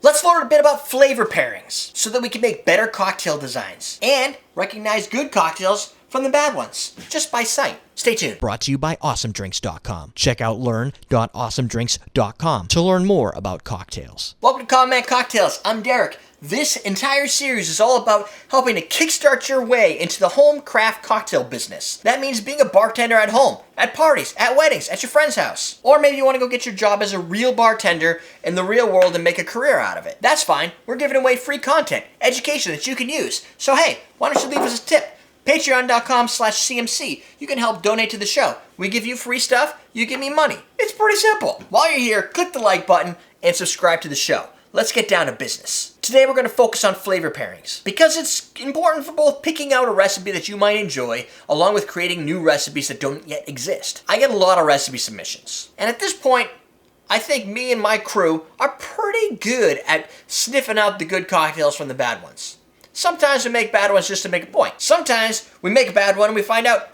Let's learn a bit about flavor pairings so that we can make better cocktail designs and recognize good cocktails from the bad ones, just by sight. Stay tuned. Brought to you by AwesomeDrinks.com. Check out learn.awesomedrinks.com to learn more about cocktails. Welcome to Common Man Cocktails. I'm Derek. This entire series is all about helping to kickstart your way into the home craft cocktail business. That means being a bartender at home, at parties, at weddings, at your friend's house. Or maybe you want to go get your job as a real bartender in the real world and make a career out of it. That's fine. We're giving away free content, education that you can use. So hey, why don't you leave us a tip? Patreon.com/CMC. You can help donate to the show. We give you free stuff, you give me money. It's pretty simple. While you're here, click the like button and subscribe to the show. Let's get down to business. Today we're going to focus on flavor pairings because it's important for both picking out a recipe that you might enjoy along with creating new recipes that don't yet exist. I get a lot of recipe submissions, and at this point, I think me and my crew are pretty good at sniffing out the good cocktails from the bad ones. Sometimes we make bad ones just to make a point. Sometimes we make a bad one and we find out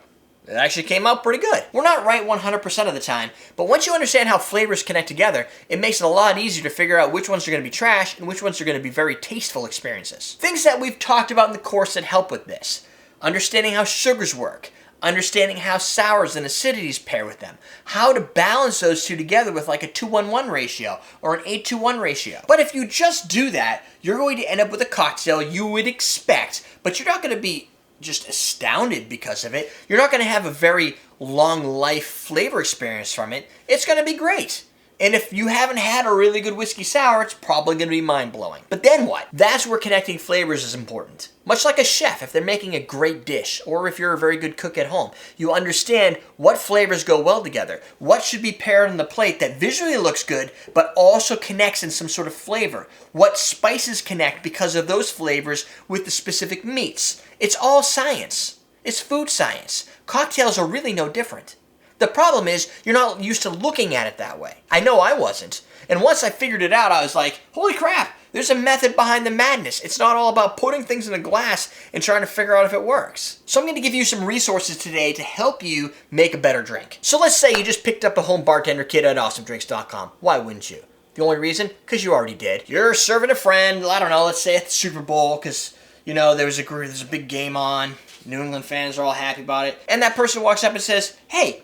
it actually came out pretty good. We're not right 100% of the time, but once you understand how flavors connect together, it makes it a lot easier to figure out which ones are going to be trash and which ones are going to be very tasteful experiences. Things that we've talked about in the course that help with this. Understanding how sugars work. Understanding how sours and acidities pair with them. How to balance those two together with like a 2-1-1 ratio or an 8-to-1 ratio. But if you just do that, you're going to end up with a cocktail you would expect, but you're not going to be just astounded because of it. You're not going to have a very long life flavor experience from it. It's going to be great. And if you haven't had a really good whiskey sour, it's probably going to be mind-blowing. But then what? That's where connecting flavors is important. Much like a chef, if they're making a great dish, or if you're a very good cook at home, you understand what flavors go well together, what should be paired on the plate that visually looks good, but also connects in some sort of flavor, what spices connect because of those flavors with the specific meats. It's all science. It's food science. Cocktails are really no different. The problem is, you're not used to looking at it that way. I know I wasn't. And once I figured it out, I was like, holy crap, there's a method behind the madness. It's not all about putting things in a glass and trying to figure out if it works. So I'm going to give you some resources today to help you make a better drink. So let's say you just picked up a home bartender kit at awesomedrinks.com. Why wouldn't you? The only reason? Because you already did. You're serving a friend, I don't know, let's say at the Super Bowl, because, you know, there's a big game on. New England fans are all happy about it. And that person walks up and says, hey,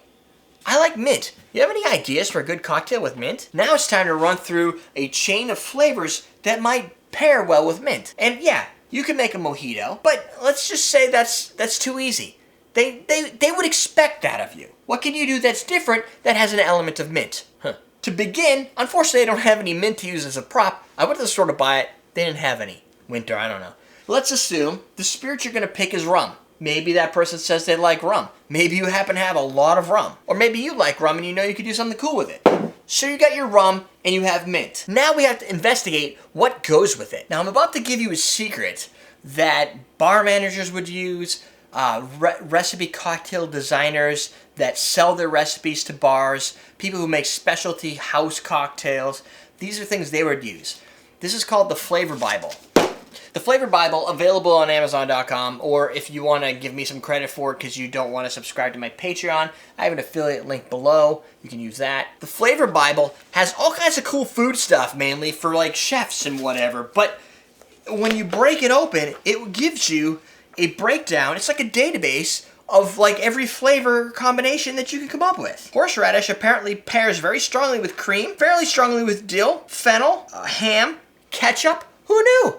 I like mint. You have any ideas for a good cocktail with mint? Now it's time to run through a chain of flavors that might pair well with mint. And yeah, you can make a mojito, but let's just say that's too easy. They would expect that of you. What can you do that's different that has an element of mint? To begin, unfortunately I don't have any mint to use as a prop. I went to the store to buy it. They didn't have any. Winter, I don't know. Let's assume the spirit you're going to pick is rum. Maybe that person says they like rum. Maybe you happen to have a lot of rum. Or maybe you like rum and you know you could do something cool with it. So you got your rum and you have mint. Now we have to investigate what goes with it. Now I'm about to give you a secret that bar managers would use, recipe cocktail designers that sell their recipes to bars, people who make specialty house cocktails. These are things they would use. This is called the Flavor Bible. The Flavor Bible, available on Amazon.com, or if you want to give me some credit for it because you don't want to subscribe to my Patreon, I have an affiliate link below. You can use that. The Flavor Bible has all kinds of cool food stuff, mainly for like chefs and whatever, but when you break it open, it gives you a breakdown. It's like a database of like every flavor combination that you can come up with. Horseradish apparently pairs very strongly with cream, fairly strongly with dill, fennel, ham, ketchup. Who knew?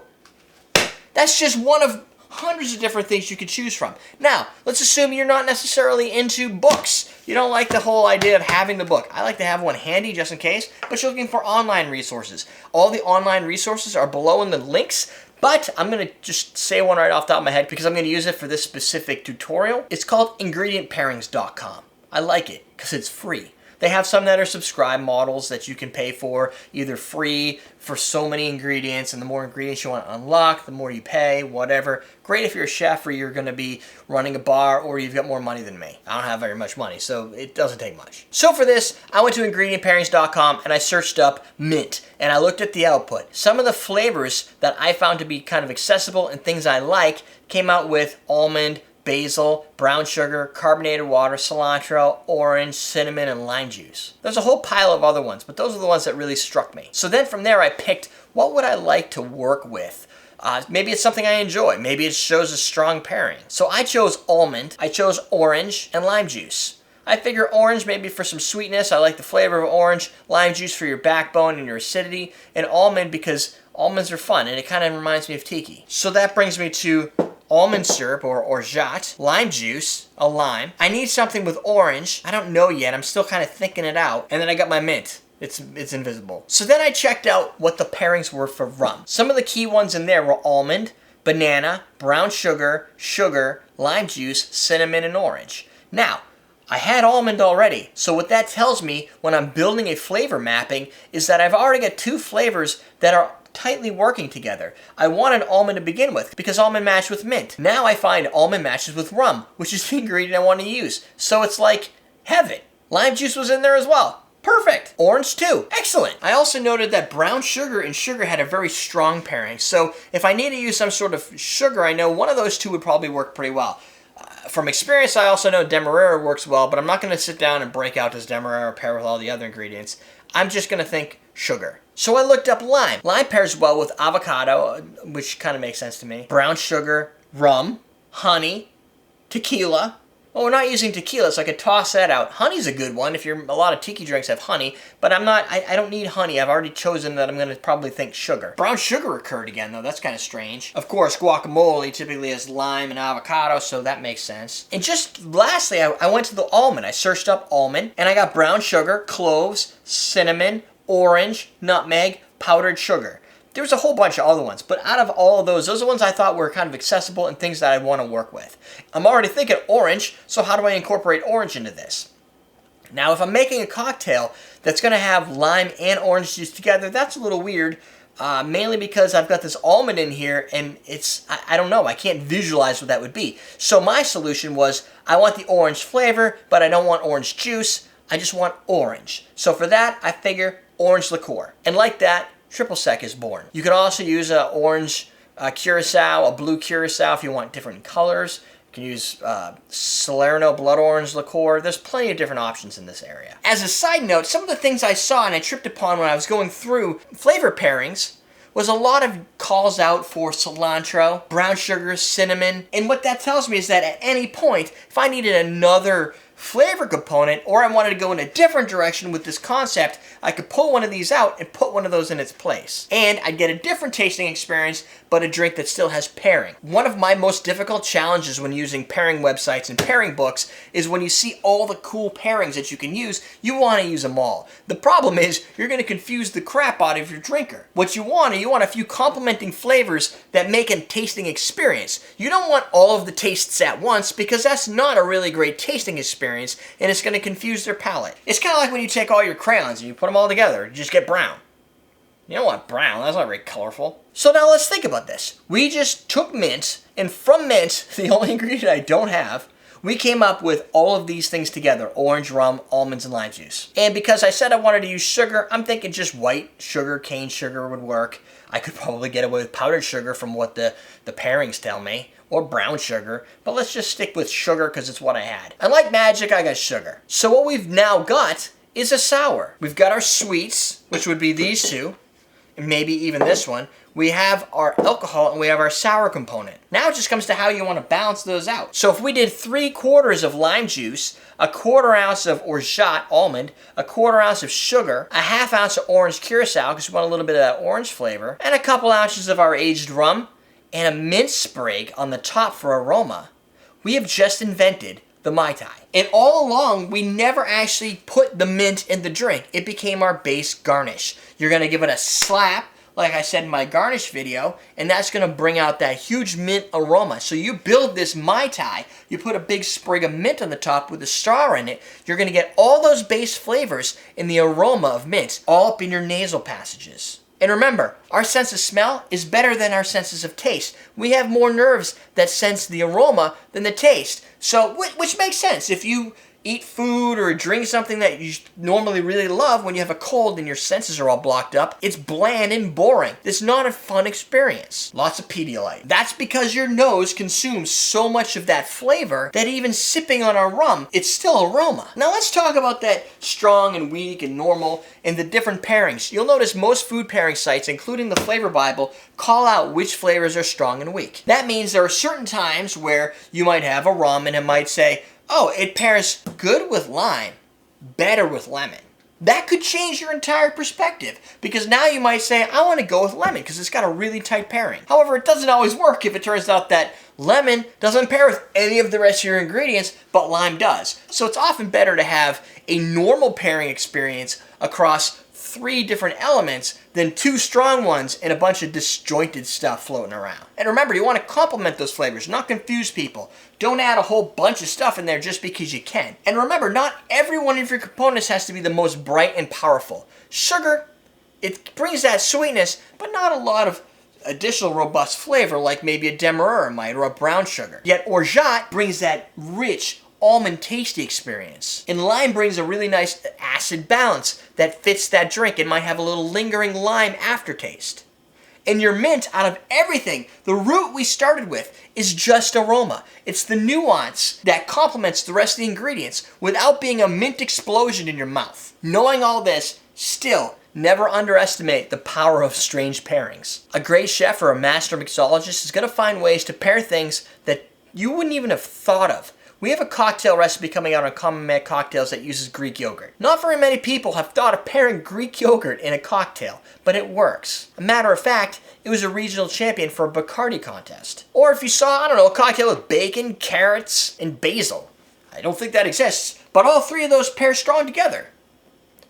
That's just one of hundreds of different things you could choose from. Now, let's assume you're not necessarily into books. You don't like the whole idea of having the book. I like to have one handy just in case, but you're looking for online resources. All the online resources are below in the links, but I'm going to just say one right off the top of my head because I'm going to use it for this specific tutorial. It's called IngredientPairings.com. I like it because it's free. They have some that are subscribe models that you can pay for, either free for so many ingredients, and the more ingredients you want to unlock, the more you pay, whatever. Great if you're a chef or you're going to be running a bar or you've got more money than me. I don't have very much money, so it doesn't take much. So for this, I went to IngredientPairings.com and I searched up mint, and I looked at the output. Some of the flavors that I found to be kind of accessible and things I like came out with almond, basil, brown sugar, carbonated water, cilantro, orange, cinnamon, and lime juice. There's a whole pile of other ones, but those are the ones that really struck me. So then from there I picked what would I like to work with. Maybe it's something I enjoy. Maybe it shows a strong pairing. So I chose almond, I chose orange, and lime juice. I figure orange maybe for some sweetness. I like the flavor of orange. Lime juice for your backbone and your acidity. And almond because almonds are fun and it kind of reminds me of tiki. So that brings me to almond syrup or orgeat, lime juice, a lime. I need something with orange. I don't know yet. I'm still kind of thinking it out. And then I got my mint. It's invisible. So then I checked out what the pairings were for rum. Some of the key ones in there were almond, banana, brown sugar, sugar, lime juice, cinnamon, and orange. Now, I had almond already, so what that tells me when I'm building a flavor mapping is that I've already got two flavors that are tightly working together. I wanted almond to begin with because almond matched with mint. Now I find almond matches with rum, which is the ingredient I want to use. So it's like heaven. Lime juice was in there as well. Perfect. Orange too. Excellent. I also noted that brown sugar and sugar had a very strong pairing. So if I need to use some sort of sugar, I know one of those two would probably work pretty well. From experience, I also know Demerara works well, but I'm not going to sit down and break out this Demerara pair with all the other ingredients. I'm just going to think sugar. So I looked up lime. Lime pairs well with avocado, which kind of makes sense to me. Brown sugar, rum, honey, tequila. Oh, we're not using tequila, so I could toss that out. Honey's a good one if a lot of tiki drinks have honey, but I don't need honey. I've already chosen that I'm going to probably think sugar. Brown sugar occurred again, though. That's kind of strange. Of course, guacamole typically has lime and avocado, so that makes sense. And just lastly, I went to the almond. I searched up almond, and I got brown sugar, cloves, cinnamon, orange, nutmeg, powdered sugar. There was a whole bunch of other ones, but out of all of those are ones I thought were kind of accessible and things that I'd want to work with. I'm already thinking orange, so how do I incorporate orange into this? Now, if I'm making a cocktail that's going to have lime and orange juice together, that's a little weird, mainly because I've got this almond in here, and I don't know, I can't visualize what that would be. So my solution was, I want the orange flavor, but I don't want orange juice, I just want orange. So for that, I figure orange liqueur. And like that, Triple Sec is born. You can also use an orange Curacao, a blue Curacao if you want different colors. You can use Salerno blood orange liqueur. There's plenty of different options in this area. As a side note, some of the things I saw and I tripped upon when I was going through flavor pairings was a lot of calls out for cilantro, brown sugar, cinnamon. And what that tells me is that at any point, if I needed another flavor component, or I wanted to go in a different direction with this concept, I could pull one of these out and put one of those in its place. And I'd get a different tasting experience, but a drink that still has pairing. One of my most difficult challenges when using pairing websites and pairing books is when you see all the cool pairings that you can use, you want to use them all. The problem is, you're going to confuse the crap out of your drinker. What you want a few complementing flavors that make a tasting experience. You don't want all of the tastes at once because that's not a really great tasting experience. And it's going to confuse their palate. It's kind of like when you take all your crayons and you put them all together, you just get brown. You don't want brown, that's not very colorful. So now let's think about this. We just took mint, and from mint, the only ingredient I don't have, we came up with all of these things together: orange, rum, almonds, and lime juice. And because I said I wanted to use sugar, I'm thinking just white sugar, cane sugar would work. I could probably get away with powdered sugar from what the pairings tell me, or brown sugar, but let's just stick with sugar because it's what I had. And like magic, I got sugar. So what we've now got is a sour. We've got our sweets, which would be these two, and maybe even this one. We have our alcohol and we have our sour component. Now it just comes to how you want to balance those out. So if we did 3/4 of lime juice, 1/4 ounce of orgeat almond, 1/4 ounce of sugar, 1/2 ounce of orange Curacao because we want a little bit of that orange flavor, and a couple ounces of our aged rum, and a mint sprig on the top for aroma, we have just invented the Mai Tai. And all along, we never actually put the mint in the drink. It became our base garnish. You're going to give it a slap, like I said in my garnish video, and that's going to bring out that huge mint aroma. So you build this Mai Tai, you put a big sprig of mint on the top with a star in it, you're going to get all those base flavors and the aroma of mint all up in your nasal passages. And remember, our sense of smell is better than our senses of taste. We have more nerves that sense the aroma than the taste. So, which makes sense. If you eat food or drink something that you normally really love when you have a cold and your senses are all blocked up, it's bland and boring. It's not a fun experience. Lots of Pedialyte. That's because your nose consumes so much of that flavor that even sipping on a rum, it's still aroma. Now let's talk about that strong and weak and normal and the different pairings. You'll notice most food pairing sites, including the Flavor Bible, call out which flavors are strong and weak. That means there are certain times where you might have a rum and it might say, oh, it pairs good with lime, better with lemon. That could change your entire perspective because now you might say, I want to go with lemon because it's got a really tight pairing. However, it doesn't always work if it turns out that lemon doesn't pair with any of the rest of your ingredients, but lime does. So it's often better to have a normal pairing experience across 3 different elements than 2 strong ones and a bunch of disjointed stuff floating around. And remember, you want to complement those flavors, not confuse people. Don't add a whole bunch of stuff in there just because you can. And remember, not every one of your components has to be the most bright and powerful. Sugar, it brings that sweetness, but not a lot of additional robust flavor like maybe a demerara might or a brown sugar. Yet orgeat brings that rich, almond tasty experience. And lime brings a really nice acid balance that fits that drink and might have a little lingering lime aftertaste. And your mint, out of everything, the root we started with is just aroma. It's the nuance that complements the rest of the ingredients without being a mint explosion in your mouth. Knowing all this, still, never underestimate the power of strange pairings. A great chef or a master mixologist is going to find ways to pair things that you wouldn't even have thought of. We have a cocktail recipe coming out on Common Man Cocktails that uses Greek yogurt. Not very many people have thought of pairing Greek yogurt in a cocktail, but it works. A matter of fact, it was a regional champion for a Bacardi contest. Or if you saw, a cocktail with bacon, carrots, and basil. I don't think that exists, but all 3 of those pair strong together.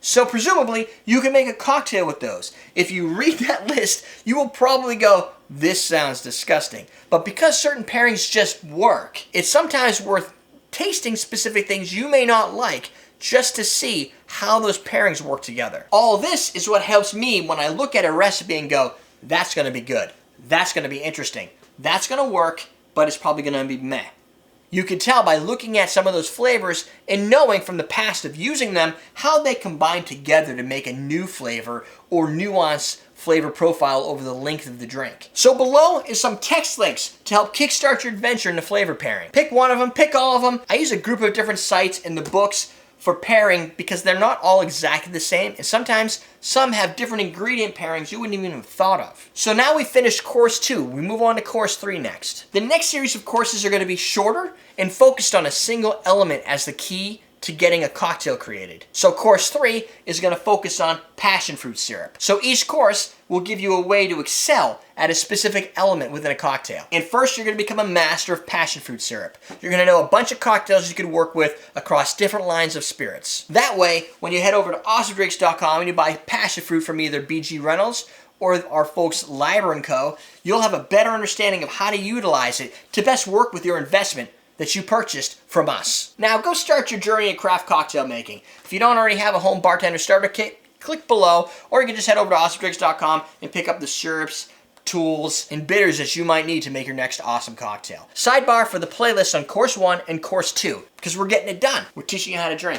So presumably, you can make a cocktail with those. If you read that list, you will probably go, this sounds disgusting. But because certain pairings just work, it's sometimes worth tasting specific things you may not like just to see how those pairings work together. All this is what helps me when I look at a recipe and go, that's going to be good. That's going to be interesting. That's going to work, but it's probably going to be meh. You can tell by looking at some of those flavors and knowing from the past of using them how they combine together to make a new flavor or nuanced flavor profile over the length of the drink. So below is some text links to help kickstart your adventure into flavor pairing. Pick one of them, pick all of them. I use a group of different sites in the books for pairing because they're not all exactly the same, and sometimes some have different ingredient pairings you wouldn't even have thought of. So now we finished course 2. We move on to course 3 next. The next series of courses are going to be shorter and focused on a single element as the key to getting a cocktail created. So course 3 is going to focus on passion fruit syrup. So each course will give you a way to excel at a specific element within a cocktail. And first, you're going to become a master of passion fruit syrup. You're going to know a bunch of cocktails you can work with across different lines of spirits. That way, when you head over to awesomedrinks.com and you buy passion fruit from either BG Reynolds or our folks Liber & Co., you'll have a better understanding of how to utilize it to best work with your investment that you purchased from us. Now go start your journey in craft cocktail making. If you don't already have a home bartender starter kit, click below, or you can just head over to awesomedrinks.com and pick up the syrups, tools, and bitters that you might need to make your next awesome cocktail. Sidebar for the playlist on course 1 and course 2, because we're getting it done. We're teaching you how to drink.